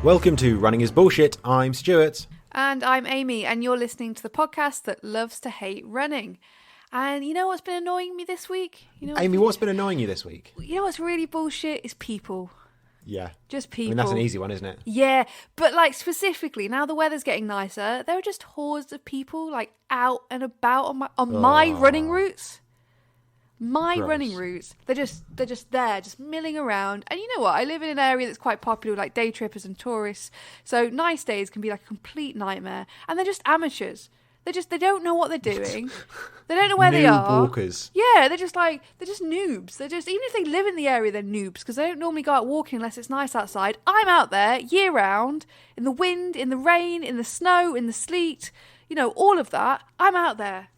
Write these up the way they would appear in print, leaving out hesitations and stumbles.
Welcome to Running is Bullshit. I'm Stuart. And I'm Amy, and you're listening to the podcast that loves to hate running. And you know what's been annoying me this week? Amy, what's been annoying you this week? You know what's really bullshit is people. Yeah. Just people. I mean, that's an easy one, isn't it? Yeah, but like specifically, now the weather's getting nicer, there are just hordes of people like out and about on my running routes. Gross. Running routes, they're just there, just milling around. And you know what? I live in an area that's quite popular with like day trippers and tourists. So nice days can be like a complete nightmare. And they're just amateurs. They don't know what they're doing. They don't know where they are. Walkers. Yeah, they're just noobs. Even if they live in the area, they're noobs because they don't normally go out walking unless it's nice outside. I'm out there year round in the wind, in the rain, in the snow, in the sleet. You know, all of that. I'm out there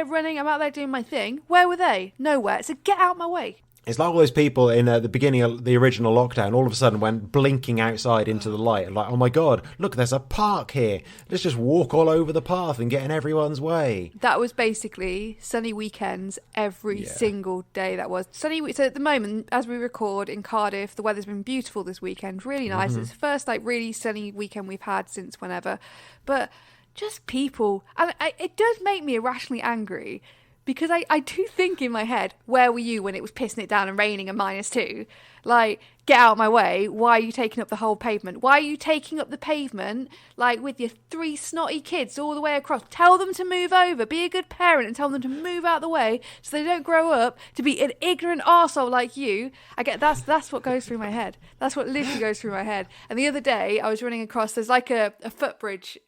running. I'm out there doing my thing. Where were they? Nowhere. So get out my way. It's like all those people in the beginning of the original lockdown all of a sudden went blinking outside into the light. Like, oh my God, look, there's a park here. Let's just walk all over the path and get in everyone's way. That was basically sunny weekends every single day. That was sunny. So at the moment, as we record in Cardiff, the weather's been beautiful this weekend. Really nice. It's the first like really sunny weekend we've had since whenever. But just people. And it does make me irrationally angry because I do think in my head, where were you when it was pissing it down and raining and -2? Like, get out of my way. Why are you taking up the whole pavement? Why are you taking up the pavement, like, with your 3 snotty kids all the way across? Tell them to move over. Be a good parent and tell them to move out of the way so they don't grow up to be an ignorant arsehole like you. I get that's what goes through my head. That's what literally goes through my head. And the other day, I was running across, there's like a footbridge,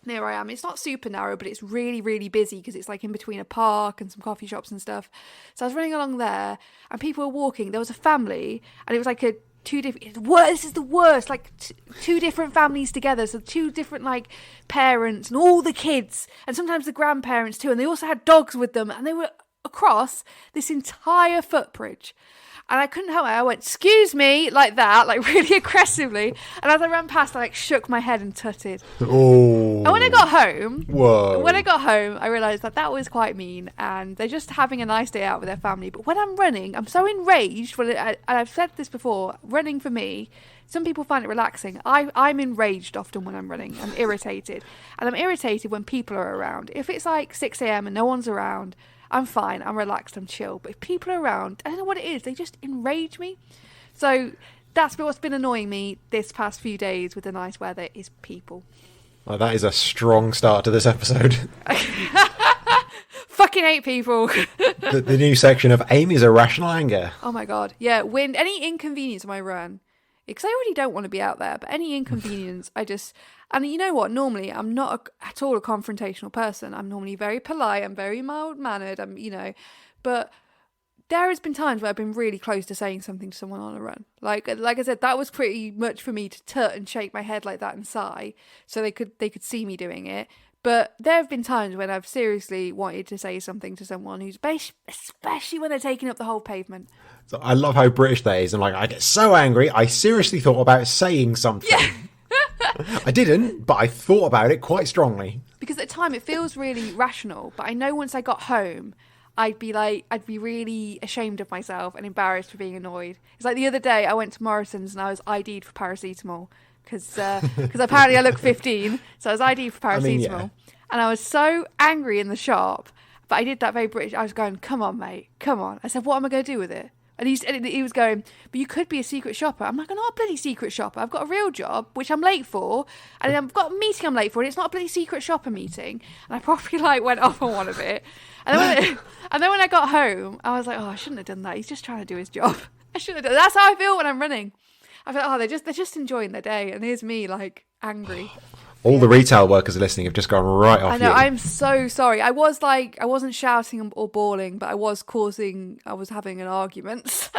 near where I am. It's not super narrow, but it's really, really busy because it's like in between a park and some coffee shops and stuff. So I was running along there and people were walking. There was a family and it was like this is the worst, like 2 different families together. So 2 different like parents and all the kids and sometimes the grandparents too. And they also had dogs with them and they were across this entire footbridge. And I couldn't help it. I went, excuse me, like that, like really aggressively. And as I ran past, I like shook my head and tutted. Oh. And when I got home, I realised that was quite mean. And they're just having a nice day out with their family. But when I'm running, I'm so enraged. And I've said this before, running for me, some people find it relaxing. I'm enraged often when I'm running. I'm irritated. And I'm irritated when people are around. If it's like 6 a.m. and no one's around, I'm fine, I'm relaxed, I'm chill. But if people are around, I don't know what it is, they just enrage me. So that's what's been annoying me this past few days with the nice weather is people. Well, that is a strong start to this episode. Fucking hate people. the new section of Amy's Irrational Anger. Oh my God. Yeah, wind, any inconvenience on my run. Because I already don't want to be out there, but any inconvenience, and you know what, normally I'm not at all a confrontational person. I'm normally very polite, I'm very mild-mannered, but there has been times where I've been really close to saying something to someone on a run. Like I said, that was pretty much for me to tut and shake my head like that and sigh, so they could see me doing it. But there have been times when I've seriously wanted to say something to someone who's, especially when they're taking up the whole pavement. So I love how British that is. I'm like, I get so angry, I seriously thought about saying something. Yeah. I didn't, but I thought about it quite strongly. Because at the time it feels really rational, but I know once I got home, I'd be really ashamed of myself and embarrassed for being annoyed. It's like the other day I went to Morrison's and I was ID'd for paracetamol. Because apparently I look 15, so I was ID'd for paracetamol. And I was so angry in the shop, but I did that very British. I was going, come on, mate, come on. I said, what am I going to do with it? And he was going, but you could be a secret shopper. I'm like, I'm not a bloody secret shopper. I've got a real job, which I'm late for. And I've got a meeting I'm late for, and it's not a bloody secret shopper meeting. And I probably went off on one of it. And then when I got home, I was like, oh, I shouldn't have done that. He's just trying to do his job. I shouldn't have done that. That's how I feel when I'm running. I feel, oh, they're just enjoying their day. And here's me, like, angry. All the retail workers are listening have just gone right off. I know, you. I'm so sorry. I wasn't shouting or bawling, but I was having an argument. So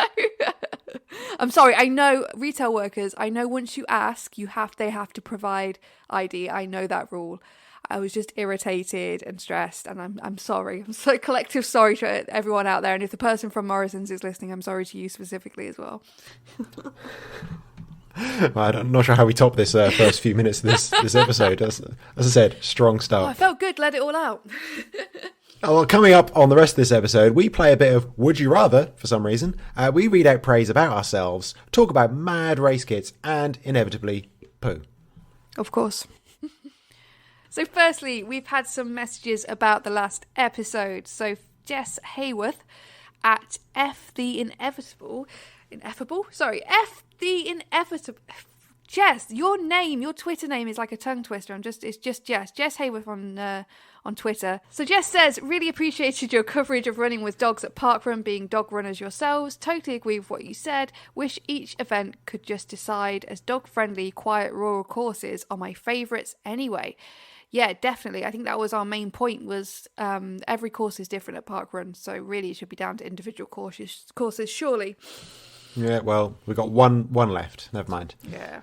I'm sorry. I know retail workers, once you ask, they have to provide ID. I know that rule. I was just irritated and stressed, and I'm sorry. I'm so collective sorry to everyone out there. And if the person from Morrison's is listening, I'm sorry to you specifically as well. I'm not sure how we top this first few minutes of this episode. As I said, strong start. Oh, I felt good. Let it all out. Well, coming up on the rest of this episode, we play a bit of Would You Rather for some reason. We read out praise about ourselves, talk about mad race kits, and inevitably poo. Of course. So firstly, we've had some messages about the last episode. So Jess Hayworth at F the Inevitable. Jess, your Twitter name is like a tongue twister. It's just Jess. Jess Hayworth on Twitter. So Jess says, really appreciated your coverage of running with dogs at Parkrun, being dog runners yourselves. Totally agree with what you said. Wish each event could just decide, as dog-friendly, quiet rural courses are my favourites anyway. Yeah, definitely. I think that was our main point, was every course is different at Parkrun, so really it should be down to individual courses surely. Yeah, well, we've got one left. Never mind. Yeah.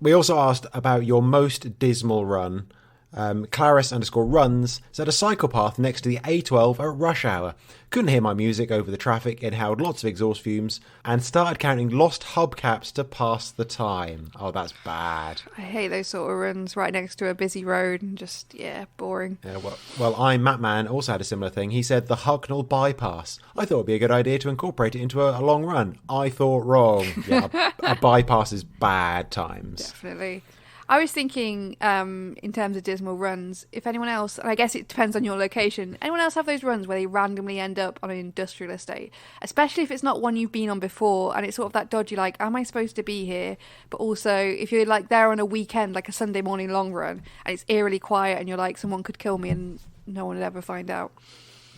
We also asked about your most dismal run. Claris_runs said a cycle path next to the A12 at rush hour. Couldn't hear my music over the traffic, inhaled lots of exhaust fumes, and started counting lost hubcaps to pass the time. Oh, that's bad. I hate those sort of runs right next to a busy road and just, boring. Yeah, well, Matt Man also had a similar thing. He said the Hucknall bypass. I thought it would be a good idea to incorporate it into a long run. I thought wrong. Yeah, a bypass is bad times. Definitely. I was thinking, in terms of dismal runs, if anyone else, and I guess it depends on your location, anyone else have those runs where they randomly end up on an industrial estate? Especially if it's not one you've been on before, and it's sort of that dodgy, like, am I supposed to be here? But also, if you're like there on a weekend, like a Sunday morning long run, and it's eerily quiet, and you're like, someone could kill me and no one would ever find out.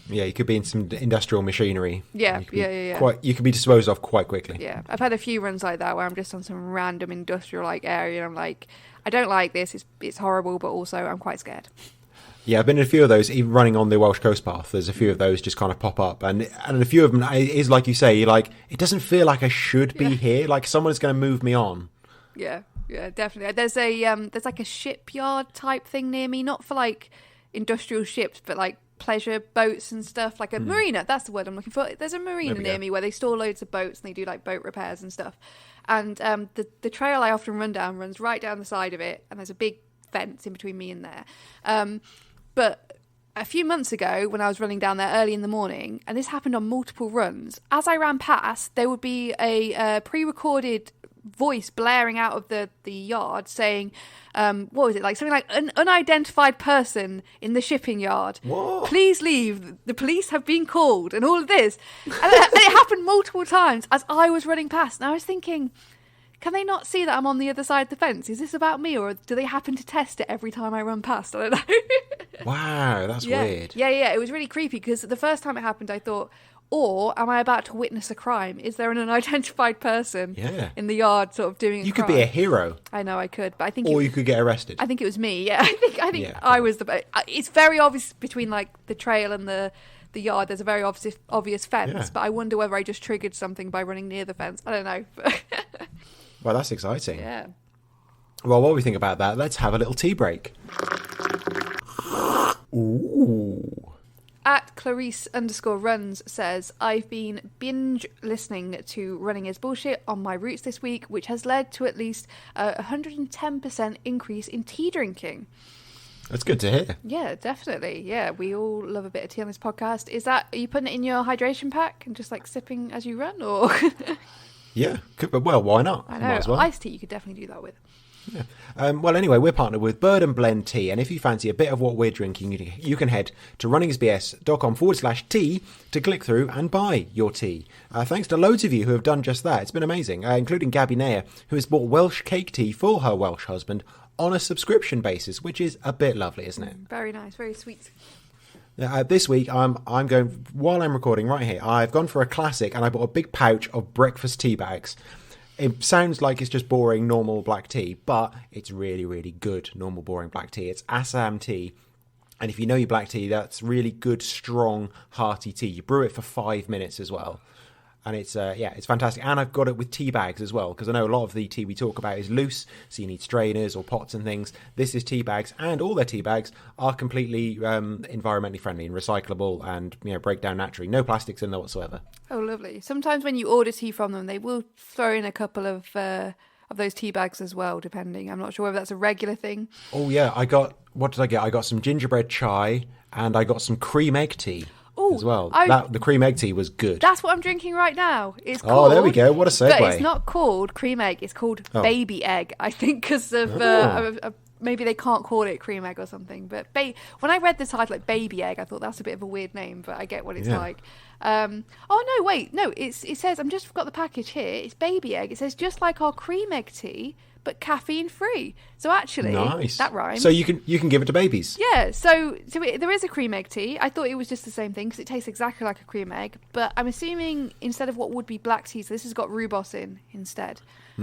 Yeah, you could be in some industrial machinery. Yeah. You could be disposed of quite quickly. Yeah, I've had a few runs like that where I'm just on some random industrial-like area, and I'm like, I don't like this, it's horrible, but also I'm quite scared. Yeah, I've been in a few of those, even running on the Welsh Coast Path. There's a few of those just kind of pop up. And a few of them is like you say, you're like, it doesn't feel like I should be here. Like someone's going to move me on. Yeah, definitely. There's like a shipyard type thing near me, not for like industrial ships, but like pleasure boats and stuff, like a marina. That's the word I'm looking for. There's a marina near me where they store loads of boats and they do like boat repairs and stuff. And the trail I often run down runs right down the side of it, and there's a big fence in between me and there. But a few months ago, when I was running down there early in the morning, and this happened on multiple runs, as I ran past, there would be a pre-recorded voice blaring out of the yard saying, what was it, like something like an unidentified person in the shipping yard. What? Please leave. The police have been called, and all of this. And it happened multiple times as I was running past, and I was thinking, can they not see that I'm on the other side of the fence? Is this about me, or do they happen to test it every time I run past? I don't know. Wow, that's weird. Yeah, it was really creepy, because the first time it happened, I thought, or am I about to witness a crime? Is there an unidentified person in the yard sort of doing a crime? You could be a hero. I know I could, but I think... Or you could get arrested. I think it was me, yeah. I think I was the... It's very obvious between like the trail and the yard. There's a very obvious fence, but I wonder whether I just triggered something by running near the fence. I don't know. Well, that's exciting. Yeah. Well, what do we think about that? Let's have a little tea break. Ooh. At Clarice_runs says, I've been binge listening to Running is Bullshit on my routes this week, which has led to at least a 110% increase in tea drinking. That's good to hear. Yeah, definitely. Yeah, we all love a bit of tea on this podcast. Are you putting it in your hydration pack and just like sipping as you run, or? Yeah, well, why not? I know, might as well. Iced tea you could definitely do that with. Yeah. Well, anyway, we're partnered with Bird and Blend Tea, and if you fancy a bit of what we're drinking, you can head to runningsbs.com/tea to click through and buy your tea. Thanks to loads of you who have done just that. It's been amazing, including Gabby Nair, who has bought Welsh cake tea for her Welsh husband on a subscription basis, which is a bit lovely, isn't it? Very nice, very sweet. This week, I'm going, while I'm recording right here, I've gone for a classic, and I bought a big pouch of breakfast tea bags. It sounds like it's just boring, normal black tea, but it's really, really good, normal, boring black tea. It's Assam tea. And if you know your black tea, that's really good, strong, hearty tea. You brew it for 5 minutes as well. And it's fantastic. And I've got it with tea bags as well, because I know a lot of the tea we talk about is loose, so you need strainers or pots and things. This is tea bags, and all their tea bags are completely environmentally friendly and recyclable, and break down naturally. No plastics in there whatsoever. Oh, lovely. Sometimes when you order tea from them, they will throw in a couple of those tea bags as well, depending. I'm not sure whether that's a regular thing. Oh, yeah. What did I get? I got some gingerbread chai, and I got some cream egg tea. Ooh, as well. I- The cream egg tea was good. That's what I'm drinking right now. It's called, Oh, there we go. What a segue. But it's not called cream egg. It's called baby egg. I think because of maybe they can't call it cream egg or something. But when I read the title like baby egg, I thought that's a bit of a weird name. But I get what it's like. Oh no, wait, no. It says I've just got the package here. It's baby egg. It says just like our cream egg tea, but caffeine free. So actually, nice. That rhymes. So you can give it to babies. Yeah. So there is a cream egg tea. I thought it was just the same thing because it tastes exactly like a cream egg. But I'm assuming instead of what would be black tea, so this has got rooibos in instead. So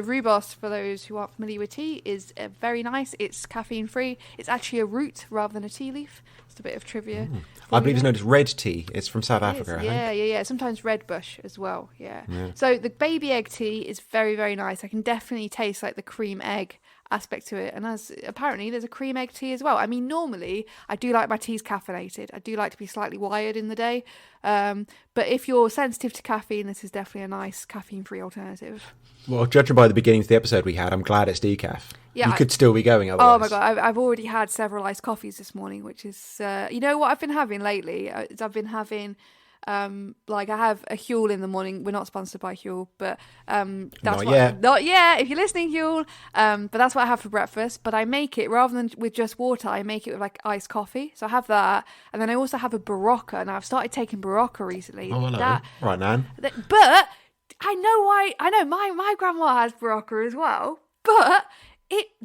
rooibos, for those who aren't familiar with tea, is very nice. It's caffeine free. It's actually a root rather than a tea leaf. Just a bit of trivia. I believe it's known as red tea. It's from South Africa. Yeah. Sometimes red bush as well. Yeah. So the baby egg tea is very, very nice. I can definitely taste like the cream egg aspect to it, and as apparently there's a cream egg tea as well. I mean, normally I do like my teas caffeinated. I do like to be slightly wired in the day, but if you're sensitive to caffeine, this is definitely a nice caffeine-free alternative. Well, judging by the beginnings of the episode we had, I'm glad it's decaf. Yeah, you could still be going otherwise. Oh my god, I've already had several iced coffees this morning, which is you know what I've been having lately. I've been having like I have a Huel in the morning. We're not sponsored by Huel, but that's not yet. If you're listening, Huel, but that's what I have for breakfast. But I make it rather than with just water. I make it with like iced coffee. So I have that, and then I also have a Barocca. Now I've started taking Barocca recently. Oh, hello. Right, Nan. But I know why. I know my grandma has Barocca as well. But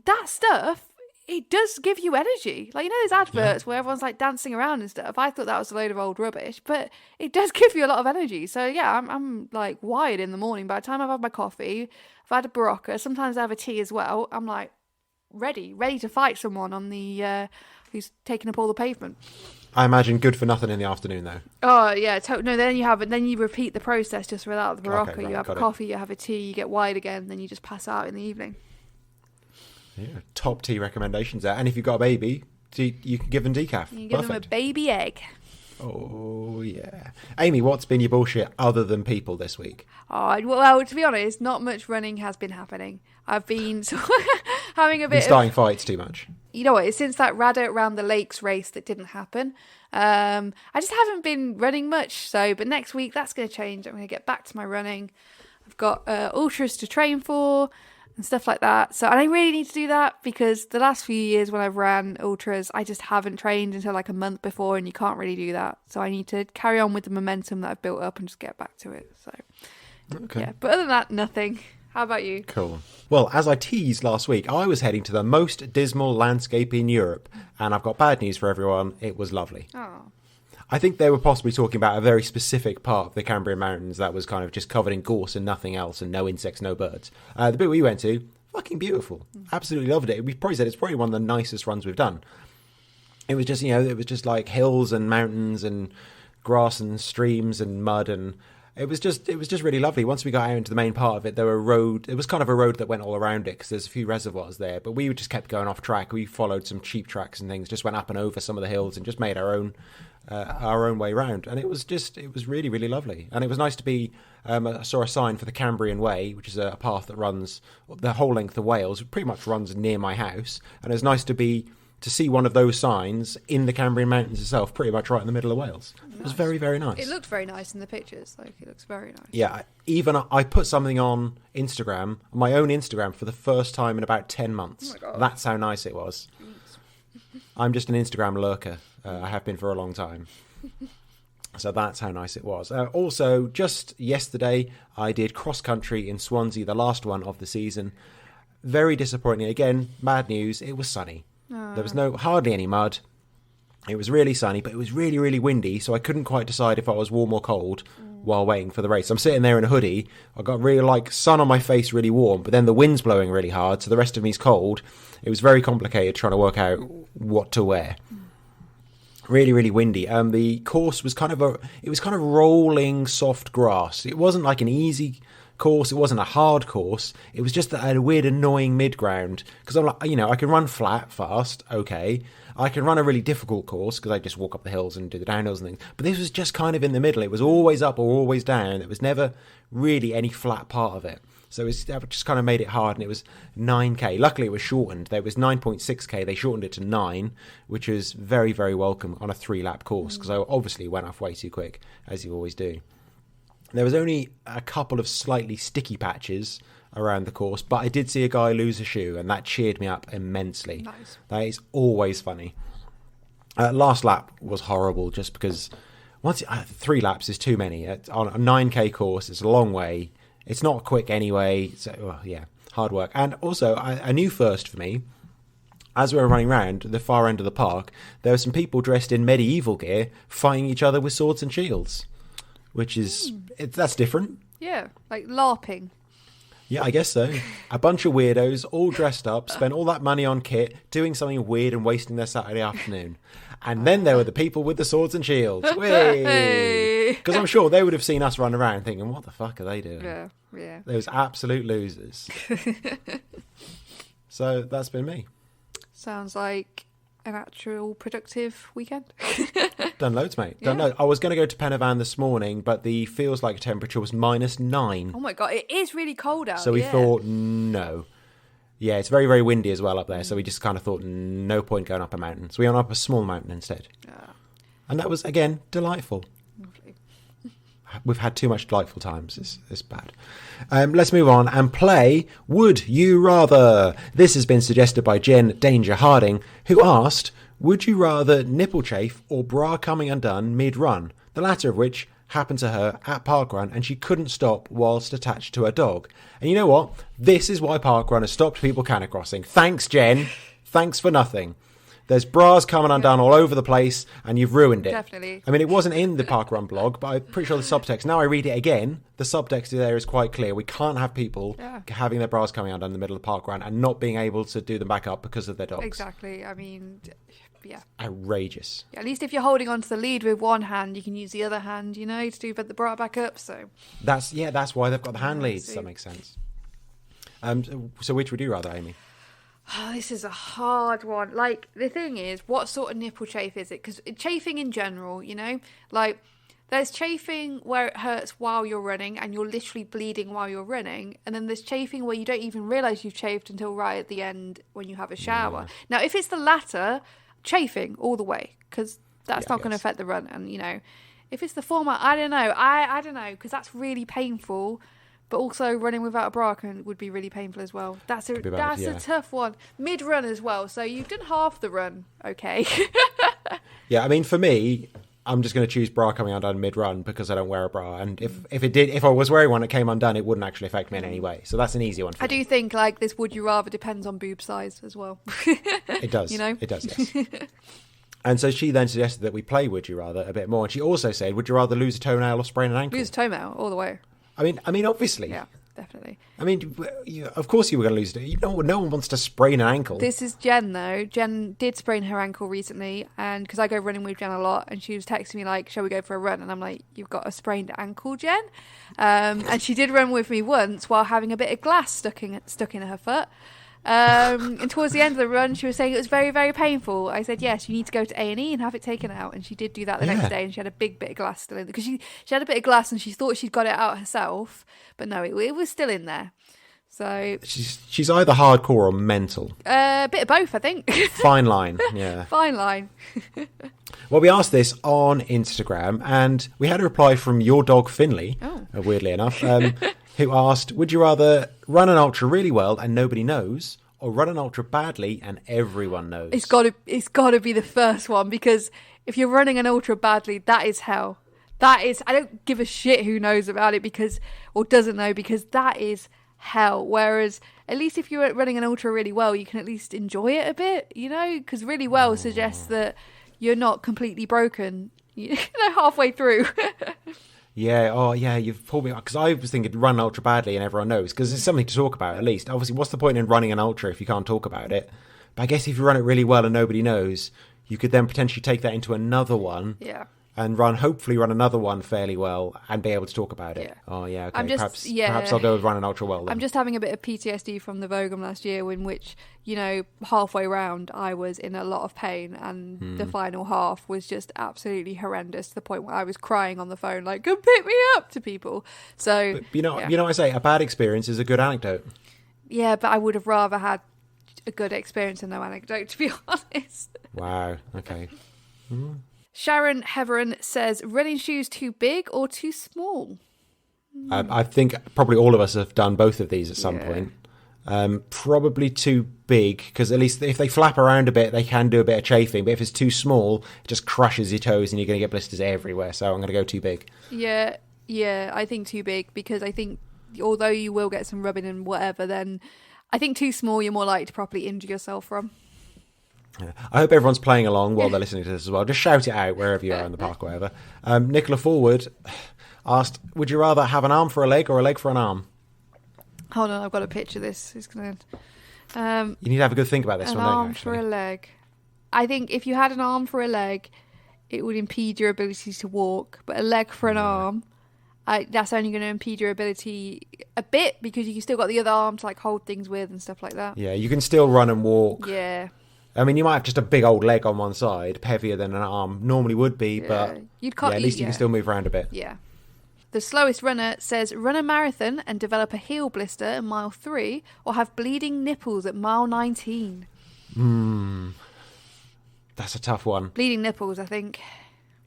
that stuff. It does give you energy. Like, you know, there's adverts where everyone's like dancing around and stuff. I thought that was a load of old rubbish, but it does give you a lot of energy. So yeah, I'm like wired in the morning. By the time I've had my coffee, I've had a Barocca, sometimes I have a tea as well. I'm like ready to fight someone on the who's taking up all the pavement. I imagine good for nothing in the afternoon though. Oh yeah, no. Then you repeat the process just without the Barocca. Okay, right, you have a coffee, you have a tea, you get wired again, then you just pass out in the evening. Yeah, top tea recommendations there. And if you've got a baby, you can give them decaf. You give them a baby egg. Oh, yeah. Amy, what's been your bullshit other than people this week? Oh, well, to be honest, not much running has been happening. I've been having a bit starting fights too much. You know what? Since that Radda around the lakes race that didn't happen, I just haven't been running much. But next week, that's going to change. I'm going to get back to my running. I've got ultras to train for and stuff like that. And I really need to do that because the last few years when I've ran ultras, I just haven't trained until like a month before, and you can't really do that. So I need to carry on with the momentum that I've built up and just get back to it. So, yeah. But other than that, nothing. How about you? Cool. Well, as I teased last week, I was heading to the most dismal landscape in Europe, and I've got bad news for everyone. It was lovely. Oh. I think they were possibly talking about a very specific part of the Cambrian Mountains that was kind of just covered in gorse and nothing else, and no insects, no birds. The bit we went to, fucking beautiful. Absolutely loved it. We probably said it's probably one of the nicest runs we've done. It was just, it was just like hills and mountains and grass and streams and mud, and it was just really lovely. Once we got out into the main part of it, it was kind of a road that went all around it because there's a few reservoirs there, but we just kept going off track. We followed some cheap tracks and things, just went up and over some of the hills and just made our own way round, and it was really, really lovely. And it was nice to be I saw a sign for the Cambrian Way, which is a path that runs the whole length of Wales. It pretty much runs near my house, and it was nice to see one of those signs in the Cambrian Mountains itself, pretty much right in the middle of Wales. Nice. It was very, very nice. It looked very nice in the pictures. Like, it looks very nice. Yeah, even I put something on Instagram, my own Instagram, for the first time in about 10 months. Oh my God. That's how nice it was. I'm just an Instagram lurker. I have been for a long time. So that's how nice it was. Also, just yesterday, I did cross-country in Swansea, the last one of the season. Very disappointing. Again, bad news, it was sunny. There was hardly any mud. It was really sunny, but it was really, really windy, so I couldn't quite decide if I was warm or cold while waiting for the race. I'm sitting there in a hoodie. I got really, sun on my face, really warm, but then the wind's blowing really hard, so the rest of me's cold. It was very complicated trying to work out what to wear. Really, really windy. The course was kind of rolling soft grass. It wasn't like an easy course. It wasn't a hard course. It was just a weird, annoying mid-ground. Because I'm like, I can run flat, fast, okay. I can run a really difficult course because I just walk up the hills and do the downhills and things. But this was just kind of in the middle. It was always up or always down. There was never really any flat part of it. So that just kind of made it hard, and it was 9k. Luckily, it was shortened. There was 9.6k. They shortened it to 9, which was very, very welcome on a 3-lap course, because I obviously went off way too quick, as you always do. There was only a couple of slightly sticky patches around the course, but I did see a guy lose a shoe, and that cheered me up immensely. Nice. That is always funny. Last lap was horrible, just because 3 laps is too many. On a 9k course, it's a long way. It's not quick anyway, so hard work. And also, a new first for me, as we were running around the far end of the park, there were some people dressed in medieval gear fighting each other with swords and shields, which is, that's different. Yeah, like LARPing. Yeah, I guess so. A bunch of weirdos, all dressed up, spent all that money on kit, doing something weird and wasting their Saturday afternoon. And then there were the people with the swords and shields. Because I'm sure they would have seen us run around thinking, what the fuck are they doing? Yeah. Those absolute losers. So that's been me. Sounds like an actual productive weekend. Done loads, mate. Done loads. I was going to go to Penavan this morning, but the feels like temperature was -9. Oh my God, it is really cold out. So we thought, no. Yeah, it's very, very windy as well up there. So we just kind of thought, no point going up a mountain. So we went up a small mountain instead. And that was, again, delightful. Lovely. We've had too much delightful times. It's bad. Let's move on and play Would You Rather? This has been suggested by Jen Danger Harding, who asked, would you rather nipple chafe or bra coming undone mid-run? The latter of which happened to her at parkrun, and she couldn't stop whilst attached to her dog. And you know what? This is why parkrun has stopped people canicrossing. Thanks, Jen. Thanks for nothing. There's bras coming undone all over the place, and you've ruined it. Definitely. I mean, it wasn't in the parkrun blog, but I'm pretty sure the subtext, now I read it again, the subtext there is quite clear. We can't have people having their bras coming undone in the middle of the parkrun and not being able to do them back up because of their dogs. Exactly. I mean, yeah. Outrageous. Yeah, at least if you're holding onto the lead with one hand, you can use the other hand, to do the bra back up. So that's why they've got the hand leads. That makes sense. So which would you rather, Amy? Oh, this is a hard one. Like, the thing is, what sort of nipple chafe is it? Because chafing in general, like, there's chafing where it hurts while you're running and you're literally bleeding while you're running. And then there's chafing where you don't even realise you've chafed until right at the end when you have a shower. Yeah. Now, if it's the latter, chafing all the way, because that's not going to affect the run. And, if it's the former, I don't know. I don't know, because that's really painful. But also running without a bra would be really painful as well. That's a tough one. Mid-run as well. So you've done half the run, okay? Yeah, I mean, for me, I'm just going to choose bra coming undone mid-run because I don't wear a bra. And if I was wearing one, it came undone, it wouldn't actually affect me in any way. So that's an easy one for me. I do think this would you rather depends on boob size as well. It does. It does, yes. And so she then suggested that we play Would You Rather a bit more. And she also said, would you rather lose a toenail or sprain an ankle? Lose a toenail all the way. I mean, obviously. Yeah, definitely. I mean, of course you were going to lose it. No one wants to sprain an ankle. This is Jen, though. Jen did sprain her ankle recently, and because I go running with Jen a lot, and she was texting me like, shall we go for a run? And I'm like, you've got a sprained ankle, Jen? And she did run with me once while having a bit of glass stuck in her foot. And towards the end of the run, she was saying it was very, very painful. I said, yes, you need to go to A&E and have it taken out. And she did do that the next day, and she had a big bit of glass still in there. Because she had a bit of glass and she thought she'd got it out herself, but no, it was still in there. So she's either hardcore or mental. A bit of both, I think. Fine line, yeah. Fine line. Well, we asked this on Instagram, and we had a reply from your dog Finley, weirdly enough, who asked, would you rather run an ultra really well and nobody knows, or run an ultra badly and everyone knows? It's got to be the first one, because if you're running an ultra badly, that is hell. That is, I don't give a shit who knows about it or doesn't know, because that is hell. Whereas at least if you're running an ultra really well, you can at least enjoy it a bit, because really well suggests that you're not completely broken, halfway through. Yeah, you've pulled me up, because I was thinking run ultra badly and everyone knows, because it's something to talk about at least. Obviously, what's the point in running an ultra if you can't talk about it? But I guess if you run it really well and nobody knows, you could then potentially take that into another one. Yeah. and hopefully run another one fairly well and be able to talk about it. Yeah. Oh, yeah, okay. I'm just, Perhaps I'll go with run an ultra well then. I'm just having a bit of PTSD from the Vogum last year, in which, halfway round I was in a lot of pain, and the final half was just absolutely horrendous, to the point where I was crying on the phone, like, "Come pick me up," to people. So, but you know what I say? A bad experience is a good anecdote. Yeah, but I would have rather had a good experience than no anecdote, to be honest. Wow. Okay. Sharon Heveron says, running shoes too big or too small? I think probably all of us have done both of these at some point. Probably too big, because at least if they flap around a bit, they can do a bit of chafing. But if it's too small, it just crushes your toes and you're going to get blisters everywhere. So I'm going to go too big. Yeah, I think too big, because I think although you will get some rubbing and whatever, then I think too small, you're more likely to properly injure yourself from. Yeah. I hope everyone's playing along while they're listening to this as well. Just shout it out wherever you are in the park or whatever. Nicola Forward asked, would you rather have an arm for a leg or a leg for an arm? Hold on, I've got to picture this. It's gonna. You need to have a good think about this one, don't you? An arm for a leg. I think if you had an arm for a leg, it would impede your ability to walk. But a leg for an arm, that's only going to impede your ability a bit, because you still got the other arm to like hold things with and stuff like that. Yeah, you can still run and walk. Yeah. I mean, you might have just a big old leg on one side, heavier than an arm normally would be, but at least you can still move around a bit. Yeah. The slowest runner says, run a marathon and develop a heel blister at mile 3, or have bleeding nipples at mile 19. That's a tough one. Bleeding nipples, I think.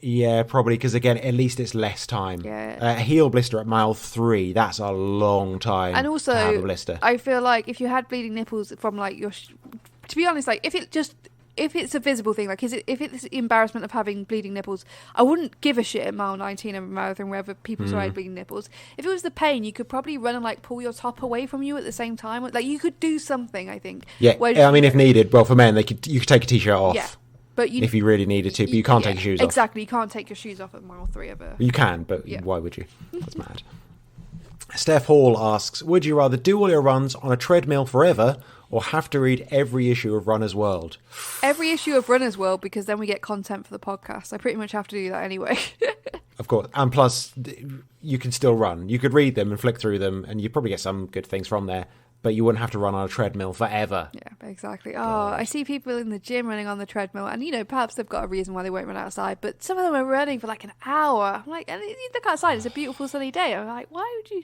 Yeah, probably, because again, at least it's less time. Yeah. A heel blister at mile 3, that's a long time. And also, to have a blister. I feel like if you had bleeding nipples from like your, to be honest, like if it's a visible thing, like if it's the embarrassment of having bleeding nipples, I wouldn't give a shit at mile 19 of a marathon wherever people saw I had bleeding nipples. If it was the pain, you could probably run and like pull your top away from you at the same time. Like you could do something, I think. Yeah, I mean, if needed, well, for men, you could take a t-shirt off. Yeah. But if you really needed to, but you can't take your shoes off. Exactly, you can't take your shoes off at mile 3 of a... You can, but why would you? That's mad. Steph Hall asks, would you rather do all your runs on a treadmill forever, or have to read every issue of Runner's World? Every issue of Runner's World, because then we get content for the podcast. I pretty much have to do that anyway. Of course. And plus, you can still run. You could read them and flick through them, and you'd probably get some good things from there. But you wouldn't have to run on a treadmill forever. Yeah, exactly. I see people in the gym running on the treadmill, and perhaps they've got a reason why they won't run outside, but some of them are running for like an hour. I'm like, and you look outside, it's a beautiful sunny day. I'm like, why would you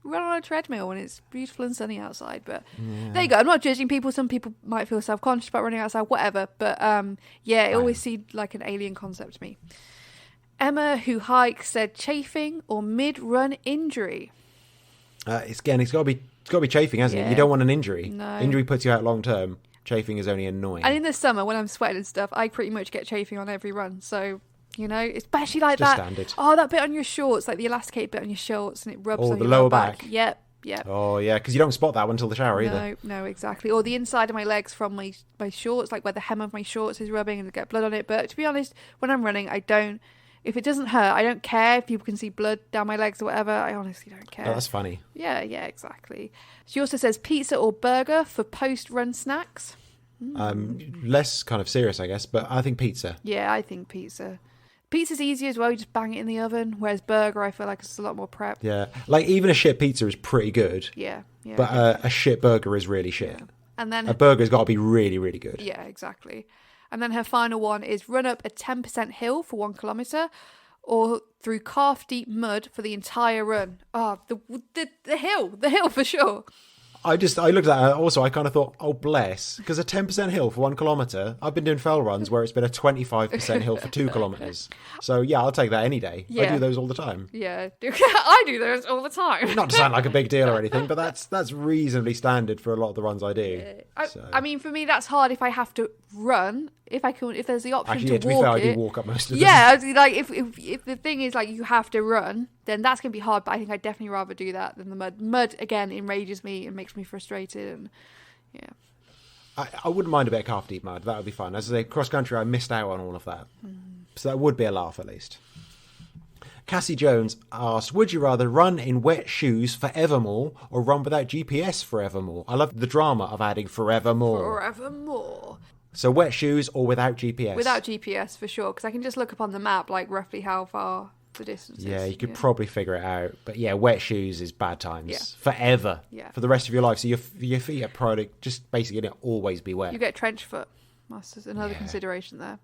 run on a treadmill when it's beautiful and sunny outside? But there you go. I'm not judging people. Some people might feel self-conscious about running outside, whatever. But it always seemed like an alien concept to me. Emma, who hikes, said chafing or mid-run injury. It's got to be chafing, hasn't it? You don't want an injury. No. Injury puts you out long term. Chafing is only annoying. And in the summer, when I'm sweating and stuff, I pretty much get chafing on every run. So, especially like just that. Standard. Oh, that bit on your shorts, like the elasticate bit on your shorts, and it rubs on the your lower back. Yep. Oh, yeah, because you don't spot that one until the shower either. No, exactly. Or the inside of my legs from my shorts, like where the hem of my shorts is rubbing and I get blood on it. But to be honest, when I'm running, if it doesn't hurt, I don't care if people can see blood down my legs or whatever. I honestly don't care. Oh, that's funny. Yeah, exactly. She also says pizza or burger for post-run snacks. Less kind of serious, I guess, but I think pizza. Yeah, I think pizza. Pizza's easy as well. You just bang it in the oven. Whereas burger, I feel like it's a lot more prep. Yeah, like even a shit pizza is pretty good. Yeah. But a shit burger is really shit. Yeah. And then a burger's got to be really, really good. Yeah, exactly. And then her final one is run up a 10% hill for 1 kilometre, or through calf-deep mud for the entire run. Oh, the hill for sure. I looked at that. Also, I kind of thought, oh, bless. Because a 10% hill for 1 kilometre, I've been doing fell runs where it's been a 25% hill for 2 kilometres. So, yeah, I'll take that any day. Yeah. I do those all the time. Yeah, I do those all the time. Not to sound like a big deal or anything, but that's reasonably standard for a lot of the runs I do. Yeah. I mean, for me, that's hard if I have to run. If there's the option to be walk fair, I do walk up most of them. Yeah, like if the thing is like you have to run, then that's gonna be hard. But I think I'd definitely rather do that than the mud. Mud again enrages me and makes me frustrated, and I wouldn't mind a bit of calf deep mud. That would be fun. As I say, cross country, I missed out on all of that, so that would be a laugh at least. Cassie Jones asked, would you rather run in wet shoes forevermore or run without GPS forevermore? I love the drama of adding forevermore. Forevermore. So wet shoes or without GPS? Without GPS for sure, because I can just look up on the map like roughly how far the distance is. Yeah, you could probably figure it out. But yeah, wet shoes is bad times. Yeah. Forever. Yeah. For the rest of your life. So your feet are probably just basically going to always be wet. You get trench foot. That's another consideration there.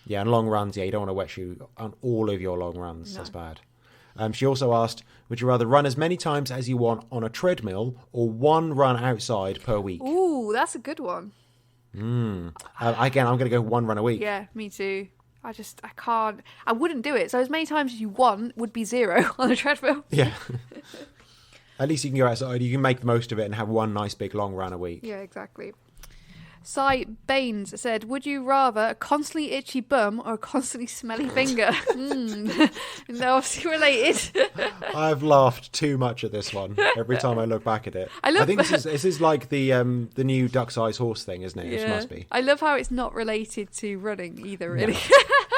Yeah, and long runs, you don't want a wet shoe on all of your long runs. No. That's bad. She also asked, would you rather run as many times as you want on a treadmill or one run outside per week? Ooh, that's a good one. Again, I'm going to go one run a week. Yeah, me too. I can't. I wouldn't do it. So as many times as you want would be 0 on a treadmill. Yeah. At least you can go outside. You can make the most of it and have one nice big long run a week. Yeah, exactly. Cy Baines said, would you rather a constantly itchy bum or a constantly smelly finger? They're obviously related. I've laughed too much at this one every time I look back at it. I think this is like the new duck-sized horse thing, isn't it? Yeah. It must be. I love how it's not related to running either, really. No.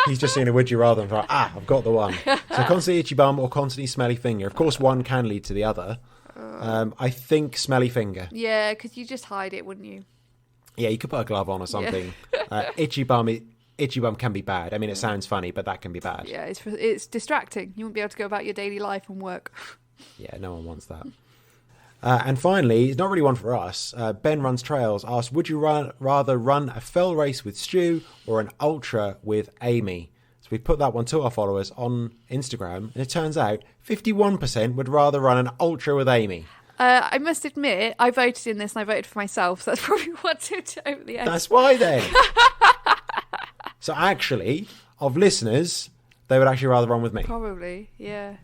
He's just seen a would you rather and thought, I've got the one. So constantly itchy bum or constantly smelly finger. Of course, one can lead to the other. I think smelly finger. Yeah, because you just hide it, wouldn't you? Yeah, you could put a glove on or something. Yeah. Itchy bum can be bad. I mean, it sounds funny, but that can be bad. Yeah, it's distracting. You won't be able to go about your daily life and work. Yeah, no one wants that. And finally, it's not really one for us. Ben Runs Trails asked, would you rather run a fell race with Stu or an ultra with Amy? So we put that one to our followers on Instagram, and it turns out 51% would rather run an ultra with Amy. I must admit, I voted in this and I voted for myself, so that's probably what tipped it over the edge. That's why then. So actually, of listeners, they would actually rather run with me. Probably, yeah.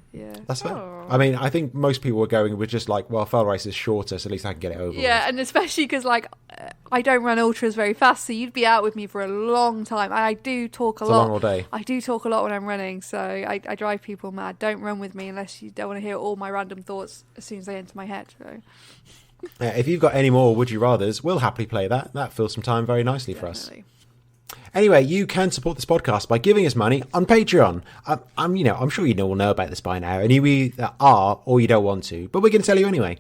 That's fair. I mean, I think most people were going with just like, well, fell race is shorter, so at least I can get it over with. Yeah, and especially because I don't run ultras very fast, so you'd be out with me for a long time. I do talk a lot. It's a long old day. I do talk a lot when I'm running, so I drive people mad. Don't run with me unless you don't want to hear all my random thoughts as soon as they enter my head. So. If you've got any more would you rathers, we'll happily play that. That fills some time very nicely for us. Anyway, you can support this podcast by giving us money on Patreon. I'm sure you all know about this by now, and you either are or you don't want to, but we're going to tell you anyway.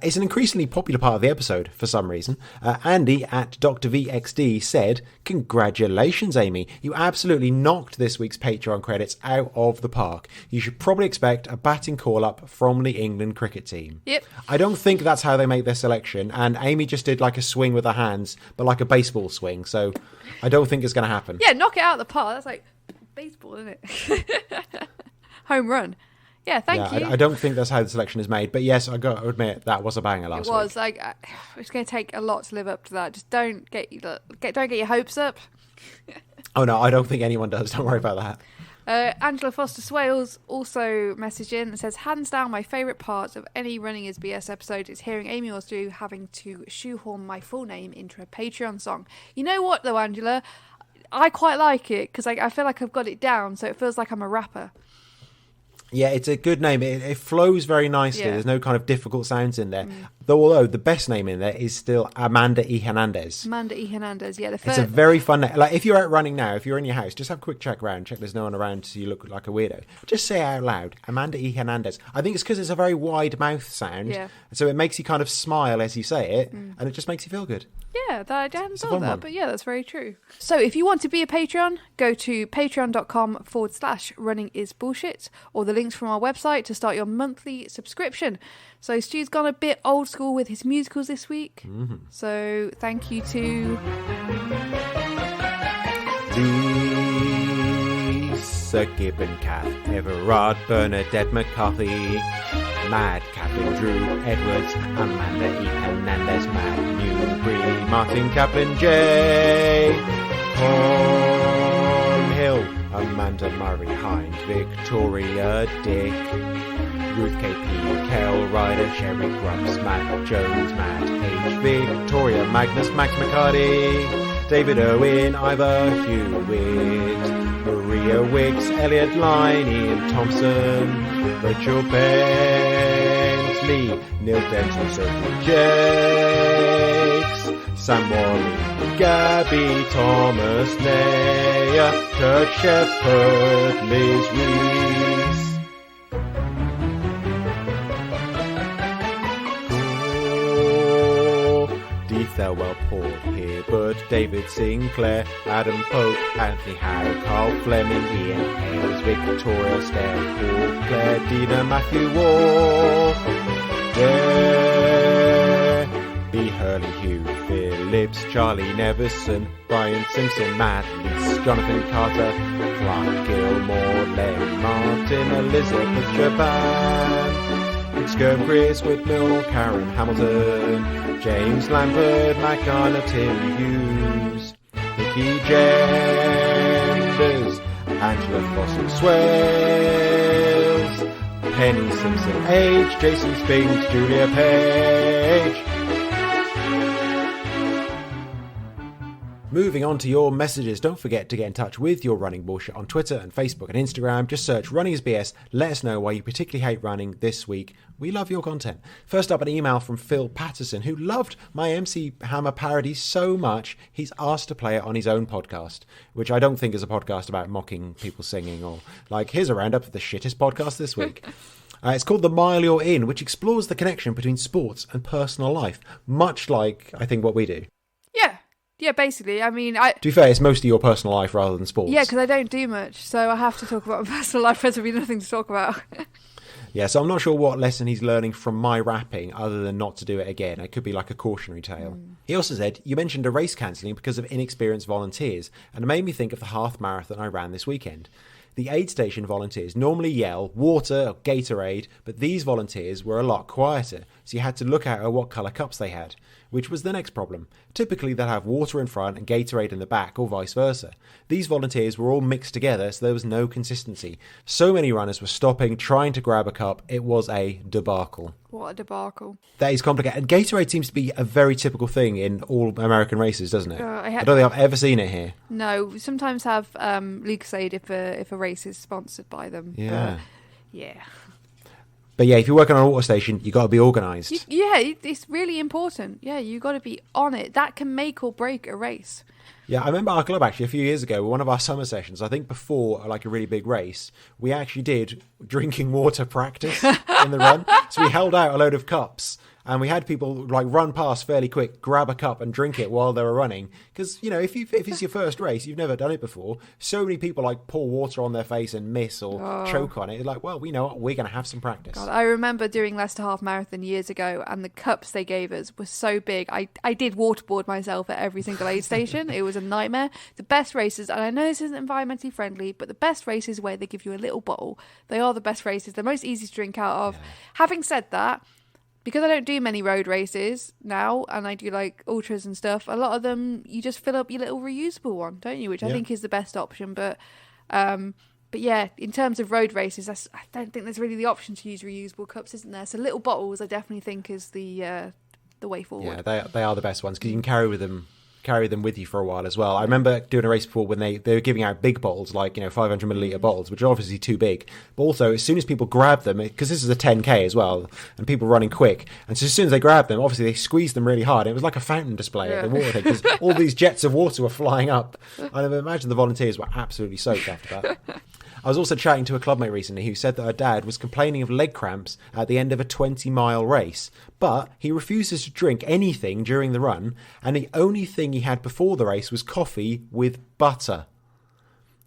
It's an increasingly popular part of the episode for some reason. Andy at Dr. VXD said, congratulations, Amy. You absolutely knocked this week's Patreon credits out of the park. You should probably expect a batting call-up from the England cricket team. Yep. I don't think that's how they make their selection, and Amy just did like a swing with her hands, but like a baseball swing, so I don't think it's going to happen. Yeah, knock it out of the park. That's like baseball, isn't it? Home run. Yeah, thank you. I don't think that's how the selection is made, but yes, I got to admit that was a banger last week. It was like it's going to take a lot to live up to that. Just don't get your hopes up. Oh no, I don't think anyone does. Don't worry about that. Angela Foster Swales also messaged in and says, hands down, my favourite part of any Running is BS episode is hearing Amy or Stu having to shoehorn my full name into a Patreon song. You know what though, Angela? I quite like it because I feel like I've got it down, so it feels like I'm a rapper. Yeah, it's a good name. It flows very nicely. Yeah. There's no kind of difficult sounds in there. Although the best name in there is still Amanda E. Hernandez. Amanda E. Hernandez, yeah. It's a very fun name. Like, if you're out running now, if you're in your house, just have a quick check around. Check there's no one around so you look like a weirdo. Just say it out loud, Amanda E. Hernandez. I think it's because it's a very wide mouth sound. Yeah. So it makes you kind of smile as you say it, and it just makes you feel good. Yeah, I hadn't thought that, but yeah, that's very true. So if you want to be a Patreon, go to patreon.com/runningisbullshit, or the links from our website to start your monthly subscription. So Stu's gone a bit old school with his musicals this week. Mm-hmm. So thank you to Lisa Gibbon, Kath Everard, Bernadette McCarthy, Mad Captain Drew Edwards, Amanda E. Hernandez, Matt Newbury, Martin Kaplan, J. Hill, Amanda Murray Hind, Victoria Dick, Ruth KP, Kel Ryder, Sherry Grumps, Matt Jones, Matt H. Victoria, Magnus, Max McCarty, David Owen, Ivor Hewitt, Maria Wicks, Elliot Line, Ian Thompson, Rachel Bentley, Neil Denton, Sophie Jakes, Sam Wally, Gabby Thomas, Naya, Kurt Shepherd, Liz Reese. Thelwell, Paul Hibbert, David Sinclair, Adam Pope, Anthony Howe, Carl Fleming, Ian Hales, Victoria Stair, Paul Clare, Dina Matthew Wall, Debbie Hurley, Hugh Phillips, Charlie Nevison, Brian Simpson, Matt Lees, Jonathan Carter, Clark Gilmore, Len Martin, Elizabeth Shaban, Scum, Chris Whitmill, Karen Hamilton, James Lambert, Matt Garner, Tim Hughes, Vicky Genders, Angela Foster Swales, Penny Simpson H, Jason Spinks, Julia Page. Moving on to your messages, don't forget to get in touch with your running bullshit on Twitter and Facebook and Instagram. Just search Running is BS. Let us know why you particularly hate running this week. We love your content. First up, an email from Phil Patterson, who loved my MC Hammer parody so much, he's asked to play it on his own podcast, which I don't think is a podcast about mocking people singing or like, here's a roundup of the shittest podcast this week. It's called The Mile You're In, which explores the connection between sports and personal life, much like, I think, what we do. Yeah, basically. I mean, to be fair, it's mostly your personal life rather than sports. Yeah, because I don't do much, so I have to talk about my personal life. There's really nothing to talk about. Yeah, so I'm not sure what lesson he's learning from my rapping other than not to do it again. It could be like a cautionary tale. He also said, you mentioned a race cancelling because of inexperienced volunteers, and it made me think of the half marathon I ran this weekend. The aid station volunteers normally yell water or Gatorade, but these volunteers were a lot quieter, so you had to look out at what colour cups they had, which was the next problem. Typically they'll have water in front and Gatorade in the back, or vice versa. These volunteers were all mixed together, so there was no consistency. So many runners were stopping, trying to grab a cup. It was a debacle. What a debacle. That is complicated. And Gatorade seems to be a very typical thing in all American races, doesn't it? I don't think I've ever seen it here. No, we sometimes have Lucozade if a race is sponsored by them. Yeah. Yeah. But yeah, if you're working on an auto station, you got to be organised. Yeah, it's really important. Yeah, you got to be on it. That can make or break a race. Yeah, I remember our club actually a few years ago, one of our summer sessions, I think before like a really big race, we actually did drinking water practice in the run. So we held out a load of cups and we had people like run past fairly quick, grab a cup and drink it while they were running. Because, you know, if it's your first race, you've never done it before, so many people like pour water on their face and miss or choke on it. It's like, well, we know what, we're going to have some practice. God, I remember doing Leicester Half Marathon years ago and the cups they gave us were so big. I did waterboard myself at every single aid station. It was a nightmare. The best races, and I know this isn't environmentally friendly, but the best races where they give you a little bottle, they are the best races. They're most easy to drink out of. Yeah. Having said that, because I don't do many road races now and I do like ultras and stuff, a lot of them you just fill up your little reusable one, don't you? Which I think is the best option. But yeah, in terms of road races, I don't think there's really the option to use reusable cups, isn't there? So little bottles I definitely think is the way forward. Yeah, they are the best ones because you can carry them with you for a while as well. I remember doing a race before when they were giving out big bottles, like, you know, 500 milliliter bottles, which are obviously too big. But also, as soon as people grab them, because this is a 10K as well, and people running quick, and so as soon as they grab them, obviously they squeezed them really hard. It was like a fountain display at the water thing, because all these jets of water were flying up. I imagine the volunteers were absolutely soaked after that. I was also chatting to a clubmate recently who said that her dad was complaining of leg cramps at the end of a 20-mile race, but he refuses to drink anything during the run, and the only thing he had before the race was coffee with butter.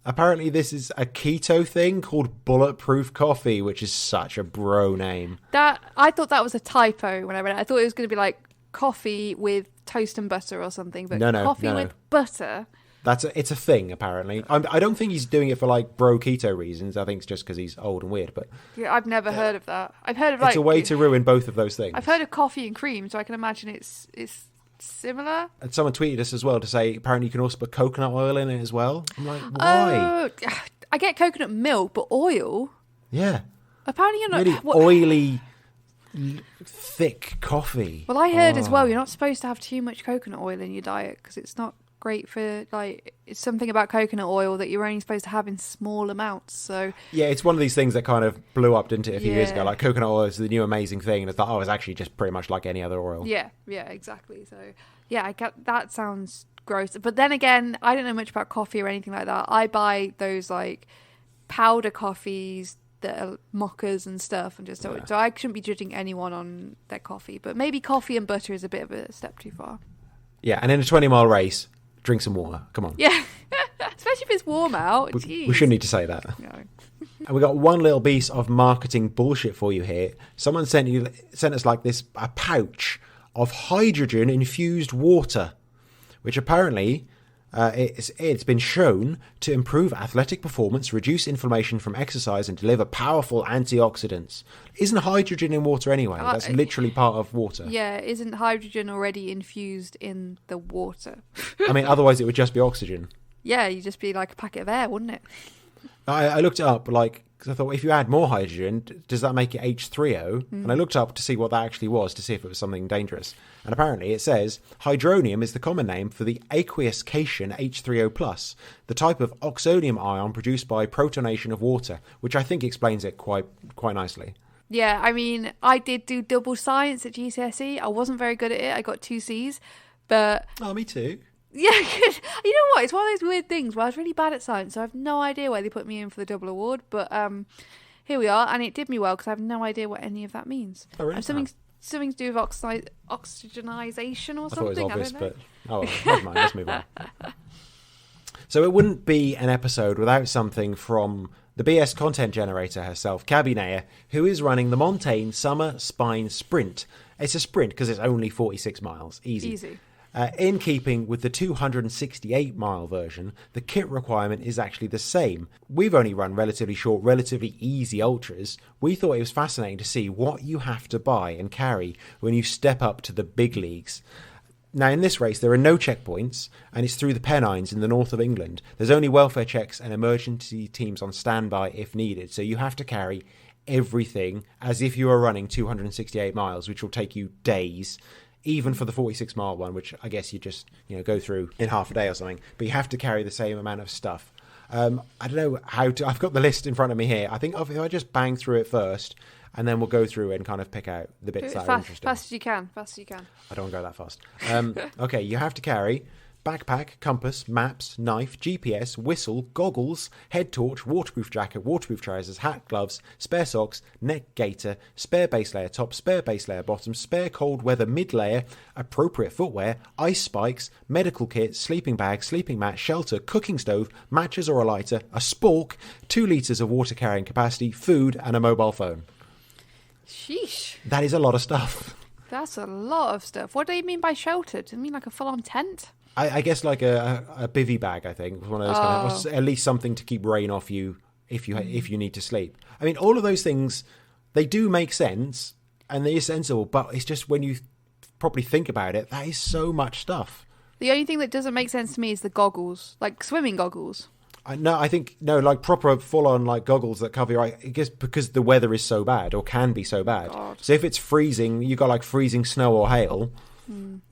Apparently this is a keto thing called Bulletproof Coffee, which is such a bro name. I thought that was a typo when I read it. I thought it was going to be like coffee with toast and butter or something, but coffee with butter... It's a thing, apparently. I don't think he's doing it for, like, bro keto reasons. I think it's just because he's old and weird. But yeah, I've never heard of that. I've heard of, like... It's a way to ruin both of those things. I've heard of coffee and cream, so I can imagine it's similar. And someone tweeted us as well to say, apparently you can also put coconut oil in it as well. I'm like, why? I get coconut milk, but oil? Yeah. Apparently you're not... Really oily, thick coffee. Well, I heard as well, you're not supposed to have too much coconut oil in your diet because it's not great for, like, it's something about coconut oil that you're only supposed to have in small amounts. So yeah, it's one of these things that kind of blew up, didn't it, a few years ago? Like, coconut oil is the new amazing thing, and I thought, it's actually just pretty much like any other oil. Yeah, exactly. So yeah, that sounds gross. But then again, I don't know much about coffee or anything like that. I buy those like powder coffees that are mochas and stuff, and so I shouldn't be judging anyone on their coffee. But maybe coffee and butter is a bit of a step too far. Yeah, and in a 20-mile race, drink some water. Come on. Yeah, especially if it's warm out. We shouldn't need to say that. No. And we got one little piece of marketing bullshit for you here. Someone sent us like this, a pouch of hydrogen infused water, which apparently it's been shown to improve athletic performance, reduce inflammation from exercise, and deliver powerful antioxidants. Isn't hydrogen in water anyway? That's literally part of water. Yeah, isn't hydrogen already infused in the water? I mean, otherwise it would just be oxygen. Yeah, you'd just be like a packet of air, wouldn't it? I looked it up, like, because I thought, if you add more hydrogen, does that make it H3O? And I looked up to see what that actually was, to see if it was something dangerous. And apparently it says hydronium is the common name for the aqueous cation H3O+, the type of oxonium ion produced by protonation of water, which I think explains it quite nicely. Yeah, I mean, I did do double science at GCSE. I wasn't very good at it. I got 2 C's, but... Oh, me too. Yeah, you know what? It's one of those weird things where I was really bad at science, so I have no idea why they put me in for the double award. But here we are, and it did me well because I have no idea what any of that means. Oh, really? Something to do with oxygenization or something. I thought it was obvious, I don't know. but never mind. Let's move on. So it wouldn't be an episode without something from the BS content generator herself, Cabby Nair, who is running the Montaigne Summer Spine Sprint. It's a sprint because it's only 46 miles. Easy. In keeping with the 268-mile version, the kit requirement is actually the same. We've only run relatively short, relatively easy ultras. We thought it was fascinating to see what you have to buy and carry when you step up to the big leagues. Now, in this race, there are no checkpoints, and it's through the Pennines in the north of England. There's only welfare checks and emergency teams on standby if needed, so you have to carry everything as if you were running 268 miles, which will take you days. Even for the 46-mile one, which I guess you just go through in half a day or something, but you have to carry the same amount of stuff. I don't know how to. I've got the list in front of me here. I think if I just bang through it first, and then we'll go through and kind of pick out the bits that are interesting. Fast as you can. I don't want to go that fast. Okay, you have to carry backpack, compass, maps, knife, GPS, whistle, goggles, head torch, waterproof jacket, waterproof trousers, hat, gloves, spare socks, neck gaiter, spare base layer top, spare base layer bottom, spare cold weather mid layer, appropriate footwear, ice spikes, medical kit, sleeping bag, sleeping mat, shelter, cooking stove, matches or a lighter, a spork, 2 litres of water carrying capacity, food, and a mobile phone. Sheesh. That is a lot of stuff. That's a lot of stuff. What do you mean by sheltered? Do you mean like a full-on tent? I guess like a bivvy bag, I think, one of those kind of, at least something to keep rain off you if you need to sleep. I mean, all of those things, they do make sense and they're sensible, but it's just when you properly think about it, that is so much stuff. The only thing that doesn't make sense to me is the goggles, like swimming goggles. I think like proper full-on like goggles that cover your eye, I guess because the weather is so bad or can be so bad. God. So if it's freezing, you got like freezing snow or hail,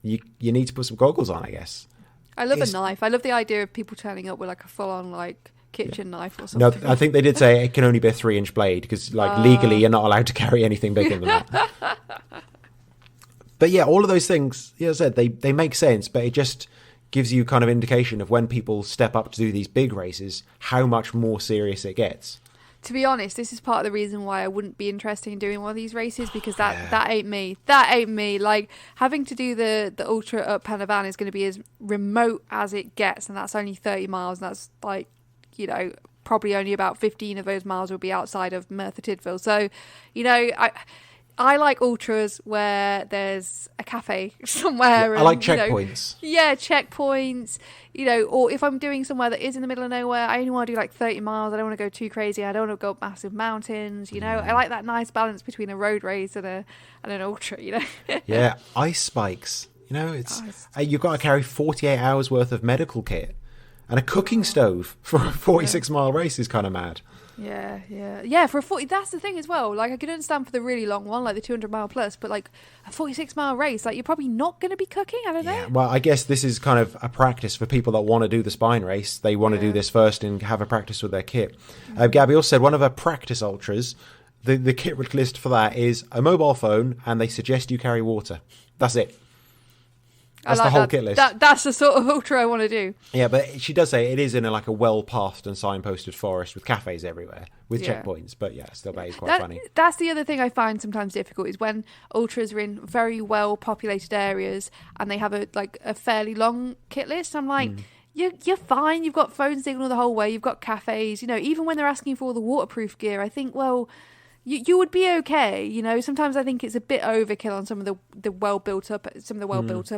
you need to put some goggles on, I guess. I love a knife. I love the idea of people turning up with like a full-on like kitchen knife or something. No, I think they did say it can only be a 3-inch blade because like legally you're not allowed to carry anything bigger than that. But yeah, all of those things, as I said, they make sense, but it just gives you kind of indication of when people step up to do these big races, how much more serious it gets. To be honest, this is part of the reason why I wouldn't be interested in doing one of these races, because that ain't me. That ain't me. Like, having to do the ultra up Panavan is going to be as remote as it gets, and that's only 30 miles, and that's like, probably only about 15 of those miles will be outside of Merthyr Tydfil. So, I like ultras where there's a cafe somewhere. Yeah, I like checkpoints. Checkpoints. Or if I'm doing somewhere that is in the middle of nowhere, I only want to do like 30 miles. I don't want to go too crazy. I don't want to go up massive mountains. I like that nice balance between a road race and an ultra. Yeah, ice spikes. You've got to carry 48 hours worth of medical kit and a cooking stove for a 46-mile race is kind of mad. Yeah. For a 40, that's the thing as well. Like, I could understand for the really long one, like the 200-mile plus, but like a 46-mile race, like you're probably not going to be cooking. I don't know. Yeah, well, I guess this is kind of a practice for people that want to do the spine race. They want to do this first and have a practice with their kit. Gabby also said one of her practice ultras, the kit list for that is a mobile phone, and they suggest you carry water. That's it. That's the whole kit list. That's the sort of ultra I want to do. Yeah, but she does say it is in a well-pathed and signposted forest with cafes everywhere, with checkpoints. But yeah, still that is quite funny. That's the other thing I find sometimes difficult is when ultras are in very well-populated areas and they have a fairly long kit list. I'm like, you're fine. You've got phone signal the whole way. You've got cafes. Even when they're asking for all the waterproof gear, I think, well, you would be okay. Sometimes I think it's a bit overkill on some of the well built up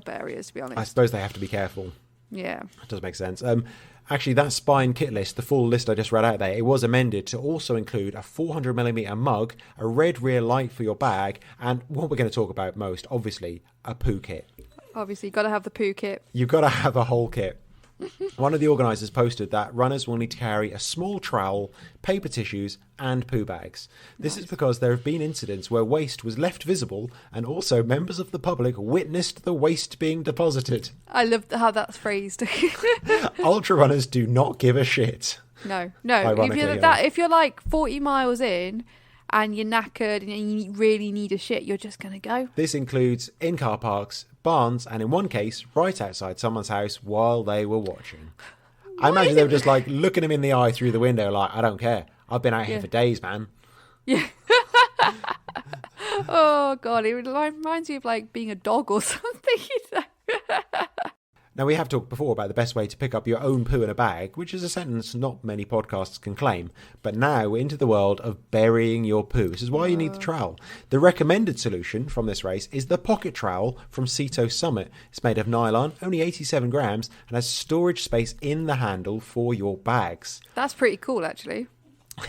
areas, to be honest. I suppose they have to be careful. Yeah, that does make sense. Actually, that Spine kit list, the full list I just read out there, it was amended to also include a 400mm mug, a red rear light for your bag, and what we're going to talk about most, obviously, a poo kit. Obviously, got to have the poo kit. You've got to have a whole kit. One of the organisers posted that runners will need to carry a small trowel, paper tissues and poo bags. This is because there have been incidents where waste was left visible and also members of the public witnessed the waste being deposited. I love how that's phrased. Ultra runners do not give a shit. No. If you're like 40 miles in and you're knackered and you really need a shit, you're just going to go. This includes in car parks, barns, and in one case, right outside someone's house while they were watching. I imagine they were just like looking him in the eye through the window like, I don't care. I've been out here for days, man. Yeah. Oh, God. It reminds me of like being a dog or something. Now, we have talked before about the best way to pick up your own poo in a bag, which is a sentence not many podcasts can claim. But now we're into the world of burying your poo. This is why you need the trowel. The recommended solution from this race is the pocket trowel from Ceto Summit. It's made of nylon, only 87 grams, and has storage space in the handle for your bags. That's pretty cool, actually.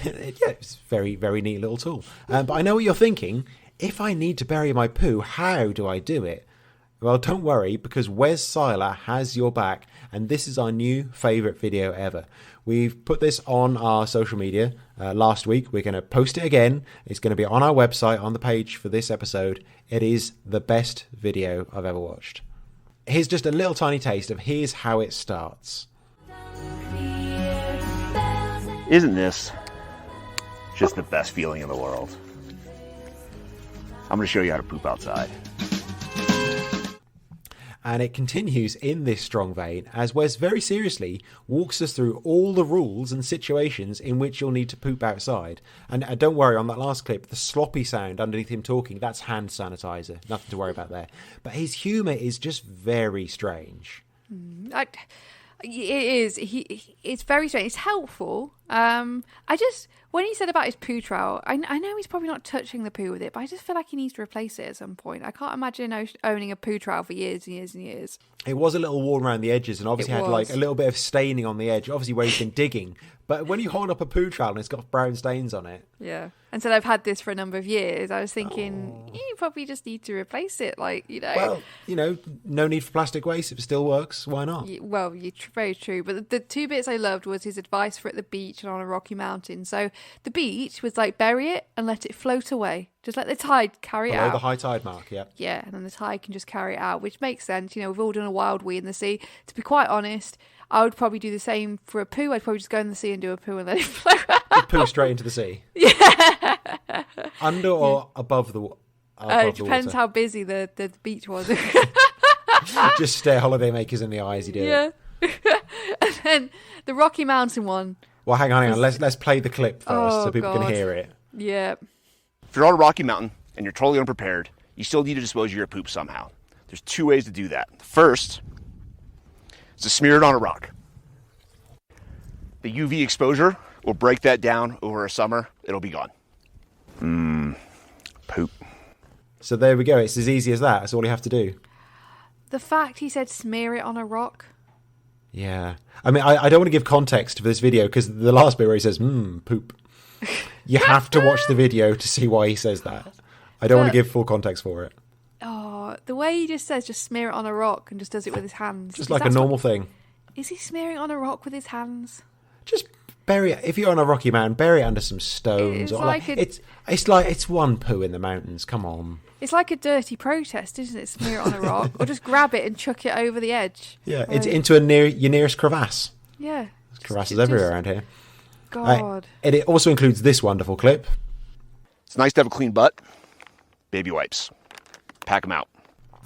Yeah, it's a very, very neat little tool. But I know what you're thinking. If I need to bury my poo, how do I do it? Well, don't worry, because Wes Seiler has your back, and this is our new favourite video ever. We've put this on our social media last week. We're going to post it again. It's going to be on our website, on the page for this episode. It is the best video I've ever watched. Here's just a little tiny taste of here's how it starts. Isn't this just the best feeling in the world? I'm going to show you how to poop outside. And it continues in this strong vein as Wes very seriously walks us through all the rules and situations in which you'll need to poop outside. And don't worry, on that last clip, the sloppy sound underneath him talking, that's hand sanitizer. Nothing to worry about there. But his humour is just very strange. It is. It's very strange. It's helpful. When he said about his poo trowel, I know he's probably not touching the poo with it, but I just feel like he needs to replace it at some point. I can't imagine owning a poo trowel for years and years and years. It was a little worn around the edges and obviously had like a little bit of staining on the edge, obviously where he's been digging. But when you hold up a poo trowel and it's got brown stains on it. Yeah. And so I've had this for a number of years. I was thinking, you probably just need to replace it. Well, no need for plastic waste. If it still works, why not? Well, very true. But the two bits I loved was his advice for at the beach and on a rocky mountain. So the beach was like, bury it and let it float away. Just let the tide carry it out. The high tide mark, yeah. Yeah, and then the tide can just carry it out, which makes sense. We've all done a wild wee in the sea. To be quite honest, I would probably do the same for a poo. I'd probably just go in the sea and do a poo and let it float out. You'd poo straight into the sea? Yeah. Under or above the water? It depends how busy the beach was. Just stare holidaymakers in the eye as you do it. Yeah. And then the Rocky Mountain one. Well, hang on. Let's play the clip first so people can hear it. Yeah. If you're on a Rocky Mountain and you're totally unprepared, you still need to dispose of your poop somehow. There's two ways to do that. First is to smear it on a rock. The UV exposure will break that down over a summer. It'll be gone. Poop. So there we go. It's as easy as that. That's all you have to do. The fact he said smear it on a rock. Yeah. I mean, I don't want to give context for this video because the last bit where he says, poop. You have to watch the video to see why he says that. I don't want to give full context for it. Oh, the way he just says just smear it on a rock and just does it with his hands. Just like a normal thing. Is he smearing on a rock with his hands? Just bury it. If you're on a rocky mountain, bury it under some stones. It's one poo in the mountains. Come on. It's like a dirty protest, isn't it? Smear it on a rock. Or just grab it and chuck it over the edge. Yeah, it's into your nearest crevasse. Yeah. There's crevasses everywhere around here. God. And it also includes this wonderful clip. It's nice to have a clean butt. Baby wipes. Pack them out.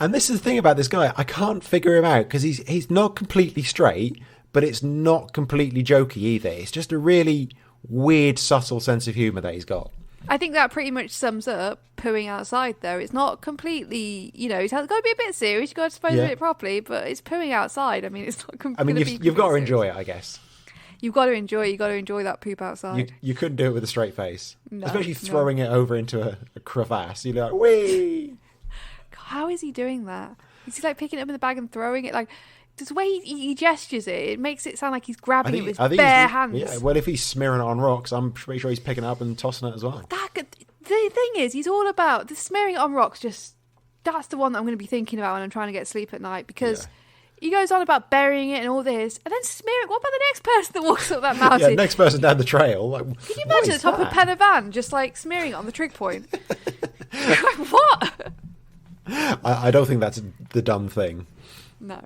And this is the thing about this guy. I can't figure him out because he's not completely straight, but it's not completely jokey either. It's just a really weird, subtle sense of humour that he's got. I think that pretty much sums up pooing outside, though. It's not completely, it's got to be a bit serious. You've got to dispose of it properly, but it's pooing outside. I mean, it's not completely. You've got to enjoy it, I guess. You've got to enjoy it. You've got to enjoy that poop outside. You couldn't do it with a straight face. No, especially throwing it over into a crevasse. You're like, whee! How is he doing that? Is he like picking it up in the bag and throwing it? Like, the way he gestures it makes it sound like he's grabbing it with his bare hands. Yeah, well, if he's smearing it on rocks, I'm pretty sure he's picking it up and tossing it as well. The thing is, he's all about the smearing it on rocks. That's the one that I'm going to be thinking about when I'm trying to get sleep at night, because he goes on about burying it and all this, and then smearing. What about the next person that walks up that mountain? Yeah, next person down the trail. Like, can you imagine the top of Pen y Fan just like smearing it on the trig point? What? I don't think that's the dumb thing. No.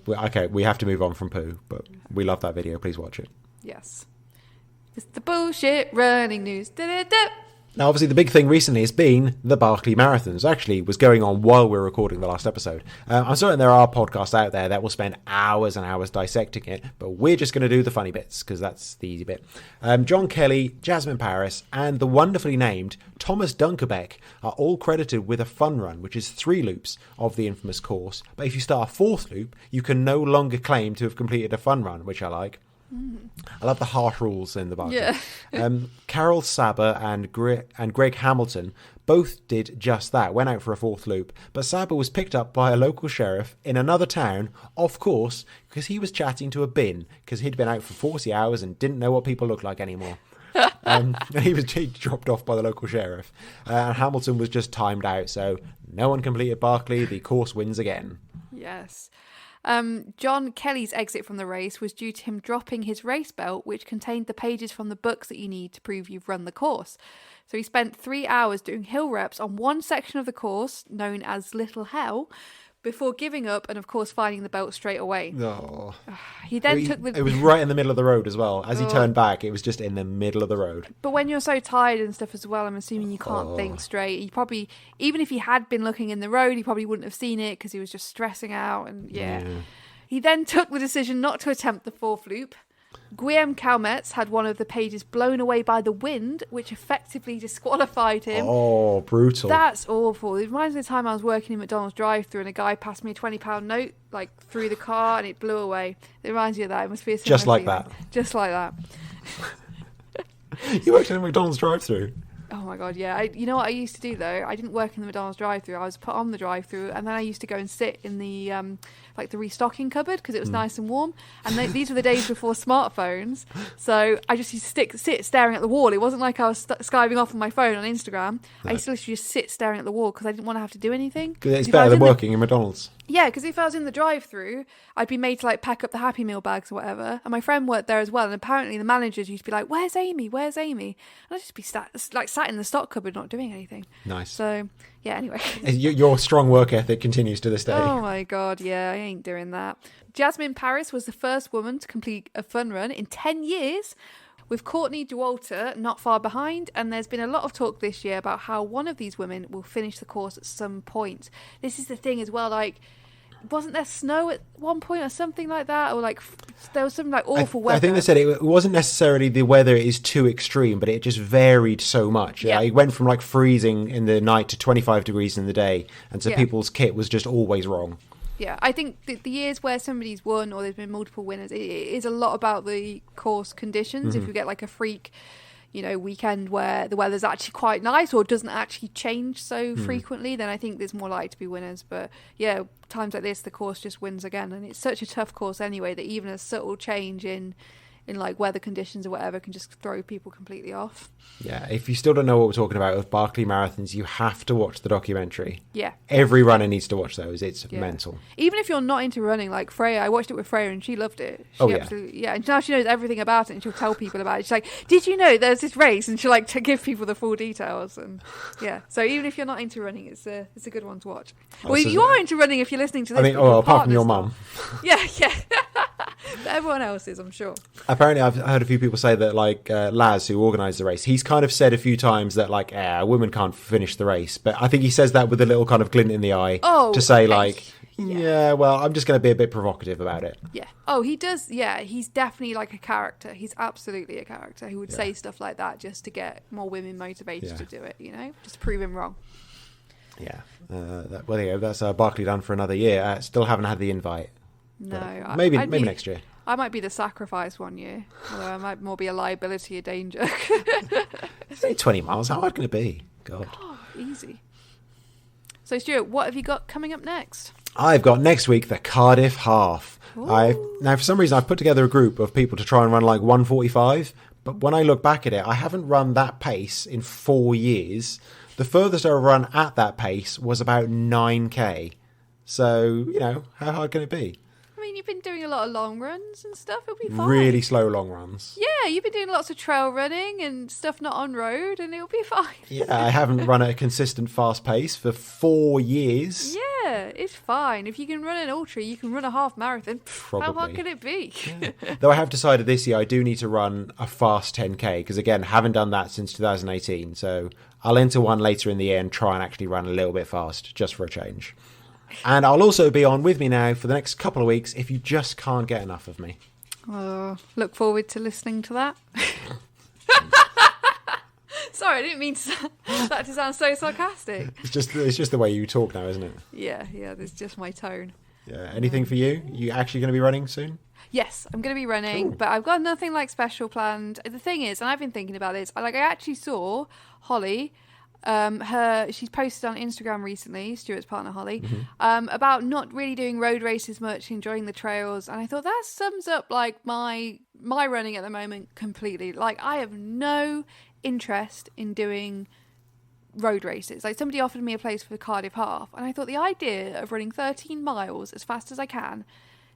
Okay, we have to move on from poo, but we love that video. Please watch it. Yes. It's the bullshit running news. Da-da-da. Now, obviously, the big thing recently has been the Barkley Marathons. Actually, was going on while we were recording the last episode. I'm certain there are podcasts out there that will spend hours and hours dissecting it, but we're just going to do the funny bits, because that's the easy bit. John Kelly, Jasmine Paris, and the wonderfully named Thomas Dunkerbeck are all credited with a fun run, which is 3 loops of the infamous course. But if you start a 4th loop, you can no longer claim to have completed a fun run, which I like. I love the harsh rules in the Barkley. Yeah. Carol Saber and Greg Hamilton both did just that, went out for a 4th loop, but Saber was picked up by a local sheriff in another town, of course, because he was chatting to a bin, because he'd been out for 40 hours and didn't know what people looked like anymore. He dropped off by the local sheriff, and Hamilton was just timed out, so no one completed Barkley. The course wins again. Yes. John Kelly's exit from the race was due to him dropping his race belt, which contained the pages from the books that you need to prove you've run the course. So he spent 3 hours doing hill reps on one section of the course, known as Little Hell, before giving up and, of course, finding the belt straight away. Oh. He then took the... It was right in the middle of the road as well. As he turned back, it was just in the middle of the road. But when you're so tired and stuff as well, I'm assuming you can't think straight. He probably, even if he had been looking in the road, he probably wouldn't have seen it because he was just stressing out. And He then took the decision not to attempt the 4th loop. Guillaume Calmet's had one of the pages blown away by the wind, which effectively disqualified him. Oh, brutal. That's awful. It reminds me of the time I was working in McDonald's drive-thru and a guy passed me a £20 note like through the car and it blew away. It reminds you of that. It must be a similar just like feeling. that. Just like that. You worked in a McDonald's drive-thru? Oh my god, yeah. You know what I used to do though? I didn't work in the McDonald's drive-thru. I was put on the drive-thru, and then I used to go and sit in the the restocking cupboard because it was nice and warm. And these were the days before smartphones, so I just used to sit staring at the wall. It wasn't like I was skiving off on my phone on Instagram. No. I used to literally just sit staring at the wall because I didn't want to have to do anything. It's better than working in McDonald's. Yeah, because if I was in the drive-thru, I'd be made to pack up the Happy Meal bags or whatever. And my friend worked there as well. And apparently the managers used to be like, "Where's Amy? Where's Amy?" And I'd just be sat in the stock cupboard not doing anything. Nice. So, yeah, anyway. Your strong work ethic continues to this day. Oh my god, yeah, I ain't doing that. Jasmine Paris was the first woman to complete a fun run in 10 years, with Courtney Dauwalter not far behind, and there's been a lot of talk this year about how one of these women will finish the course at some point. This is the thing as well, wasn't there snow at one point or something like that? Or there was some awful weather? I think they said it wasn't necessarily the weather is too extreme, but it just varied so much. Yeah. It went from freezing in the night to 25 degrees in the day, and so people's kit was just always wrong. Yeah, I think the years where somebody's won or there's been multiple winners, it is a lot about the course conditions. If you get a freak, weekend where the weather's actually quite nice or doesn't actually change so frequently, then I think there's more likely to be winners. But yeah, times like this, the course just wins again. And it's such a tough course anyway that even a subtle change in weather conditions or whatever can just throw people completely off. Yeah, if you still don't know what we're talking about with Barkley Marathons, you have to watch the documentary. Yeah. Every runner needs to watch those. It's mental. Even if you're not into running, like Freya, I watched it with Freya and she loved it. Absolutely, yeah. And now she knows everything about it and she'll tell people about it. She's like, "Did you know there's this race?" And she'll to give people the full details. And yeah, so even if you're not into running, it's a good one to watch. Well, you are into running if you're listening to this. Apart from your mum. Yeah. But everyone else is, I'm sure. Apparently, I've heard a few people say that, like, Laz, who organised the race, he's kind of said a few times that, like, a woman can't finish the race. But I think he says that with a little kind of glint in the eye to say, like, yeah, well, I'm just going to be a bit provocative about it. Yeah. Oh, he does. Yeah, he's definitely like a character. He's absolutely a character who would say stuff like that just to get more women motivated to do it, just to prove him wrong. Yeah. That's Barclay done for another year. Still haven't had the invite. No. Maybe next year. I might be the sacrifice one year, although I might more be a liability, a danger. It's only 20 miles. How hard can it be? God, easy. So, Stuart, what have you got coming up next? I've got next week the Cardiff Half. Now, for some reason, I've put together a group of people to try and run like 1:45. But when I look back at it, I haven't run that pace in 4 years. The furthest I've run at that pace was about 9k. So, how hard can it be? I mean, you've been doing a lot of long runs and stuff. It'll be fine. Really slow long runs. Yeah, you've been doing lots of trail running and stuff not on road, and it'll be fine. Yeah, I haven't run at a consistent fast pace for 4 years. Yeah, it's fine. If you can run an ultra, you can run a half marathon. Probably. How hard can it be? Yeah. Though I have decided this year I do need to run a fast 10k, because again, haven't done that since 2018. So I'll enter one later in the year and try and actually run a little bit fast, just for a change. And I'll also be on with me now for the next couple of weeks if you just can't get enough of me. Look forward to listening to that. Sorry, I didn't mean that to sound so sarcastic. It's just the way you talk now, isn't it? Yeah, that's just my tone. Yeah. Anything for you? You actually going to be running soon? Yes, I'm going to be running, but I've got nothing like special planned. The thing is, and I've been thinking about this, I actually saw Holly. She's posted on Instagram recently, Stuart's partner Holly, about not really doing road races much, enjoying the trails, and I thought that sums up like my running at the moment completely. Like, I have no interest in doing road races. Like, somebody offered me a place for the Cardiff Half, and I thought the idea of running 13 miles as fast as I can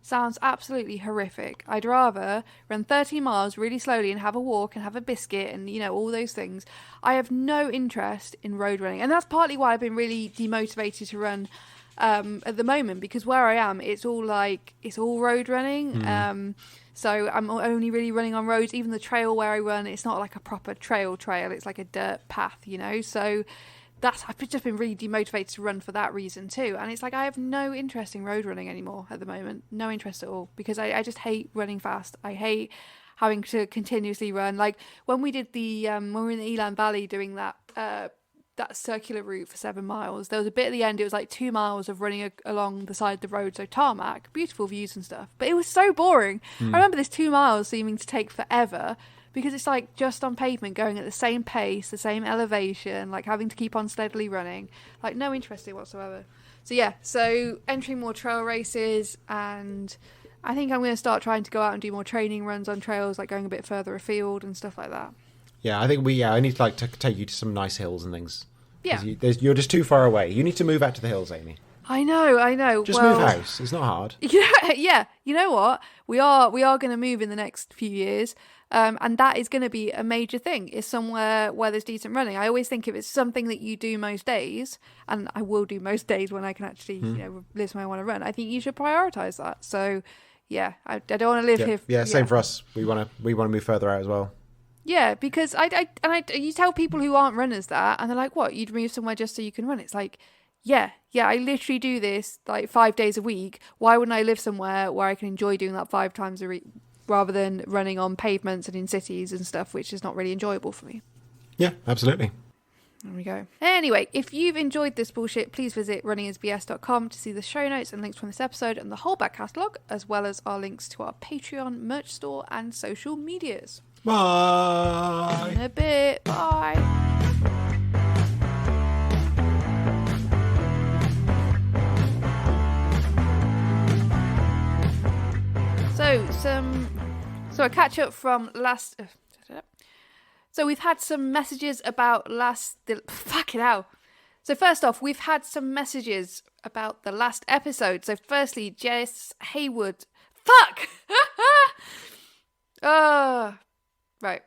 sounds absolutely horrific. I'd rather run 30 miles really slowly and have a walk and have a biscuit and, all those things. I have no interest in road running. And that's partly why I've been really demotivated to run at the moment, because where I am, it's all road running. So I'm only really running on roads. Even the trail where I run, it's not like a proper trail. It's like a dirt path, So I've just been really demotivated to run for that reason too. And it's like I have no interest in road running anymore at the moment. No interest at all, because I just hate running fast. I hate having to continuously run. Like when we did when we were in the Elan Valley doing that circular route for 7 miles, there was a bit at the end, it was like 2 miles of running along the side of the road, so tarmac, beautiful views and stuff. But it was so boring. I remember this 2 miles seeming to take forever, because it's like just on pavement, going at the same pace, the same elevation, like having to keep on steadily running, like no interest in it whatsoever. So entering more trail races, and I think I'm going to start trying to go out and do more training runs on trails, like going a bit further afield and stuff like that. Yeah, I think I need to take you to some nice hills and things. Yeah. You're just too far away. You need to move out to the hills, Amy. I know. Just move house. It's not hard. Yeah. You know what? We are going to move in the next few years. And that is going to be a major thing, is somewhere where there's decent running. I always think if it's something that you do most days, and I will do most days when I can actually live somewhere I want to run, I think you should prioritise that. So yeah, I don't want to live here. Yeah, same for us. We want to move further out as well. Yeah, because you tell people who aren't runners that, and they're like, what, you'd move somewhere just so you can run? It's like, yeah, I literally do this like 5 days a week. Why wouldn't I live somewhere where I can enjoy doing that 5 times a week, rather than running on pavements and in cities and stuff, which is not really enjoyable for me? Yeah, absolutely. There we go. Anyway, if you've enjoyed this bullshit, please visit runningisbs.com to see the show notes and links from this episode and the whole back catalogue, as well as our links to our Patreon, merch store and social medias. Bye. In a bit. Bye. So a catch up from last. So we've had some messages about fucking hell. So first off, we've had some messages about the last episode. So firstly, Jess Haywood. Fuck. Right.